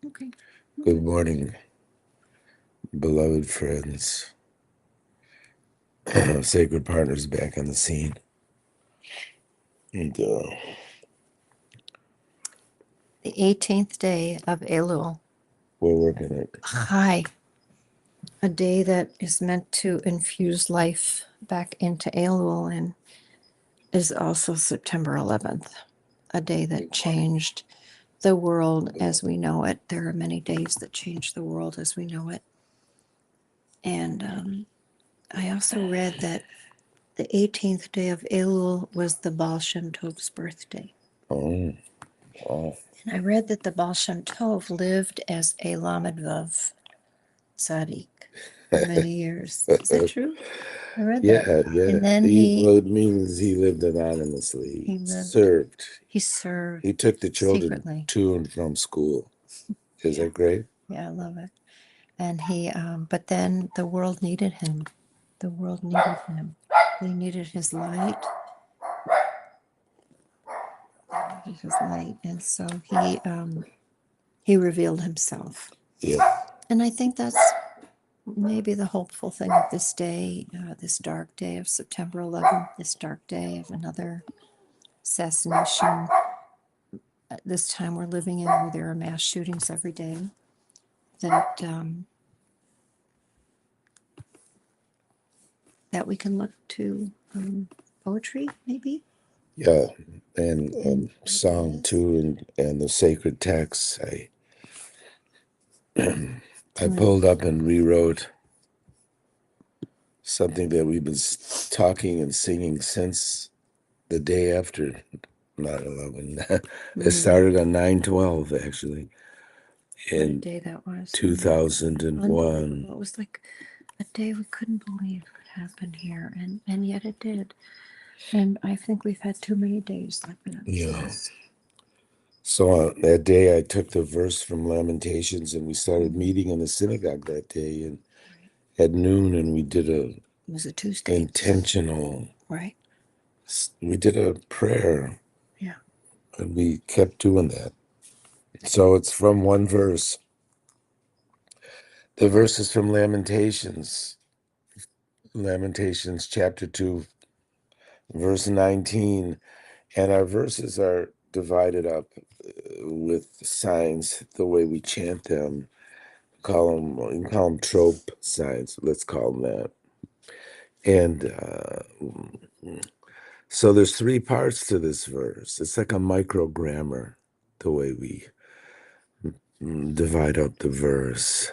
Okay. Good morning, beloved friends. Sacred Partners back on the scene. And The 18th day of Elul. we're working it. Hi. A day that is meant to infuse life back into Elul and is also September 11th, a day that changed the world as we know it. There are many days that change the world as we know it. And I also read that the 18th day of Elul was the Baal Shem Tov's birthday. Oh, wow. And I read that the Baal Shem Tov lived as a Lamed Vav Tzaddik for many years. Is that true? I read that. Yeah. And then Well, it means he lived anonymously. he lived, Served. he served He took the children secretly. to and from school. Is Yeah, that great? yeah, I love it. And but then the world needed him. The world needed him. They needed his light. His light, and so he revealed himself. Yeah. And I think that's maybe the hopeful thing of this day, this dark day of September 11th, this dark day of another assassination. At this time we're living in, where there are mass shootings every day, that we can look to poetry, maybe. Yeah. And song too, and the sacred texts. I pulled up and rewrote something that we've been talking and singing since the day after 9/11. It started on 9/12, actually, What a in day that was. 2001. It was like a day we couldn't believe could happen here, and yet it did. And I think we've had too many days like that. Yeah. So on that day, I took the verse from Lamentations, and we started meeting in the synagogue that day, and at noon, and we did It was a Tuesday. intentional. Right. We did a prayer, Yeah. and we kept doing that. So it's from one verse. The verse is from Lamentations chapter 2, verse 19. And our verses are divided up with signs, the way we chant them. You can call them trope signs. Let's call them that. And so there's three parts to this verse. It's like a microgrammar, the way we divide up the verse.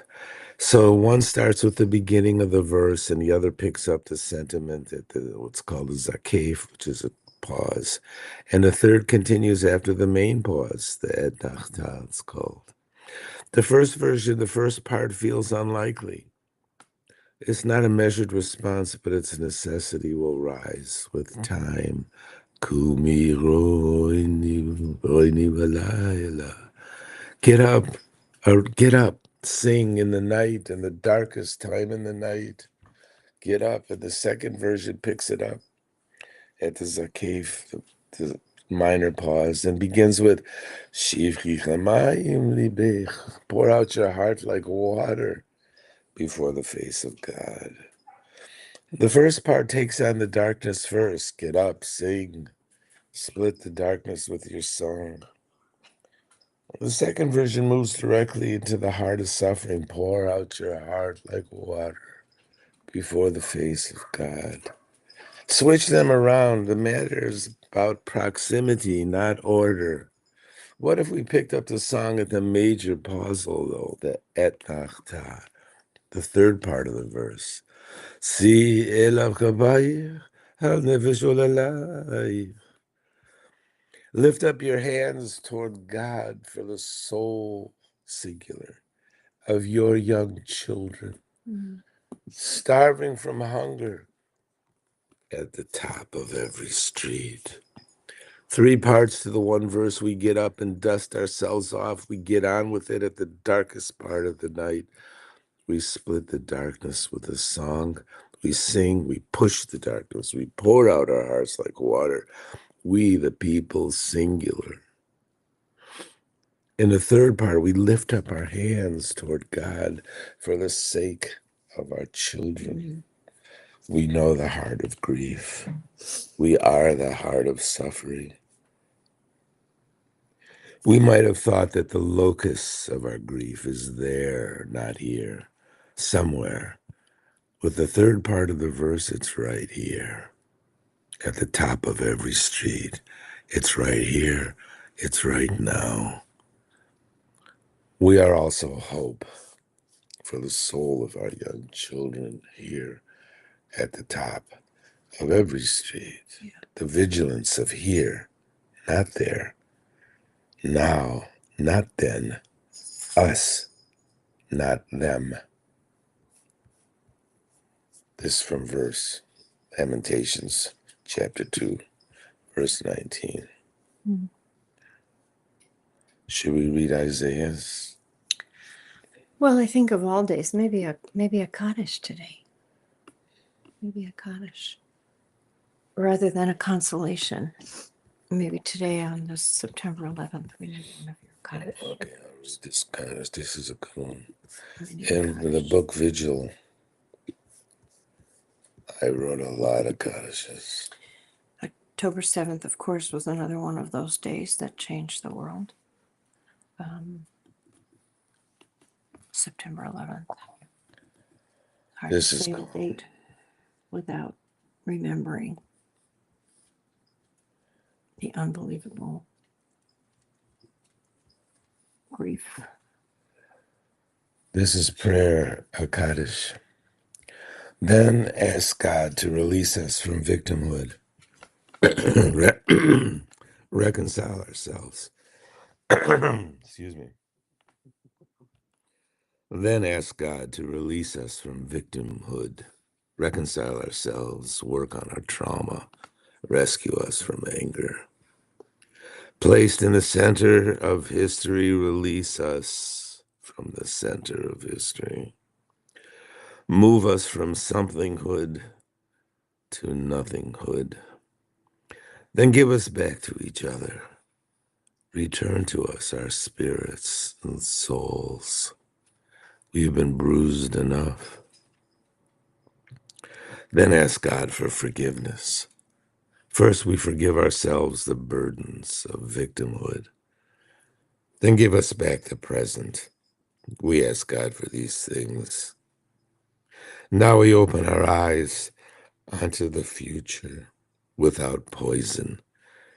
So one starts with the beginning of the verse, and the other picks up the sentiment at what's called a zakef, which is a pause. And the third continues after the main pause, the etnachta, it's called. The first version, the first part feels unlikely. It's not a measured response, but its necessity will rise with time. Kumi roini valayla. Get up, or get up, sing in the night, in the darkest time in the night. Get up, and the second version picks it up at the zakef, the minor pause, and begins with Shivchi chamayim libech. Pour out your heart like water before the face of God. The first part takes on the darkness first. Get up, sing, split the darkness with your song. The second version moves directly into the heart of suffering. Pour out your heart like water before the face of God. Switch them around. The matter is about proximity, not order. What if we picked up the song at the major pausal, though, the etnachta, the third part of the verse? Si elav kabayich, hal nefesh olalai. Lift up your hands toward God for the soul, singular, of your young children, starving from hunger at the top of every street. Three parts to the one verse. We get up and dust ourselves off. We get on with it at the darkest part of the night. We split the darkness with a song. We sing. We push the darkness. We pour out our hearts like water. We, the people, singular. In the third part, we lift up our hands toward God for the sake of our children. We know the heart of grief. We are the heart of suffering. We might have thought that the locus of our grief is there, not here, somewhere. With the third part of the verse, it's right here, at the top of every street. It's right here. It's right now. We are also hope for the soul of our young children here at the top of every street. Yeah. The vigilance of here, not there. Now, not then. Us, not them. This from verse Lamentations, chapter 2, verse 19. Mm-hmm. Should we read Isaiah's? Well, I think of all days, maybe a Kaddish today. Maybe a Kaddish. Rather than a consolation. Maybe today on this September 11th, we need one of your Kaddish. Okay, I'll read this Kaddish. This is a good one. In the book Vigil, I wrote a lot of Kaddishes. October 7th, of course, was another one of those days that changed the world. September 11th. Hard to say the date without remembering the unbelievable grief. This is prayer, a Kaddish. Then ask God to release us from victimhood, reconcile ourselves. Excuse me. Then ask God to release us from victimhood, reconcile ourselves, work on our trauma, rescue us from anger. Placed in the center of history, release us from the center of history. Move us from somethinghood to nothinghood. Then give us back to each other. Return to us our spirits and souls. We've been bruised enough. Then ask God for forgiveness. First, we forgive ourselves the burdens of victimhood. Then give us back the present. We ask God for these things. Now we open our eyes onto the future without poison,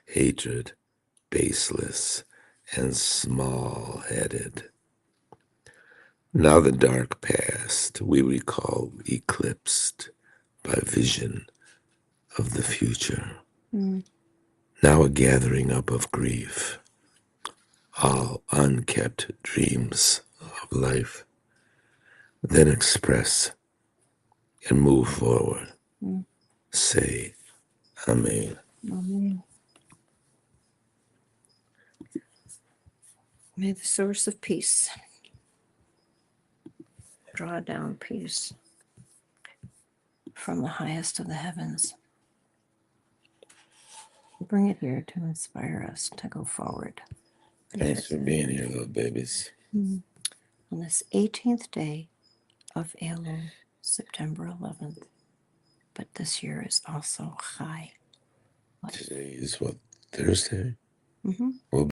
hatred, baseless, and small-headed. Now the dark past we recall eclipsed by vision of the future. Now a gathering up of grief, all unkept dreams of life. Then express and move forward. Say, Amen. Amen. May the source of peace draw down peace from the highest of the heavens. Bring it here to inspire us to go forward. Thanks for being here, little babies. On this 18th day of Elul, September 11th. But this year is also Chai. Today is what, Thursday? Mm-hmm. We'll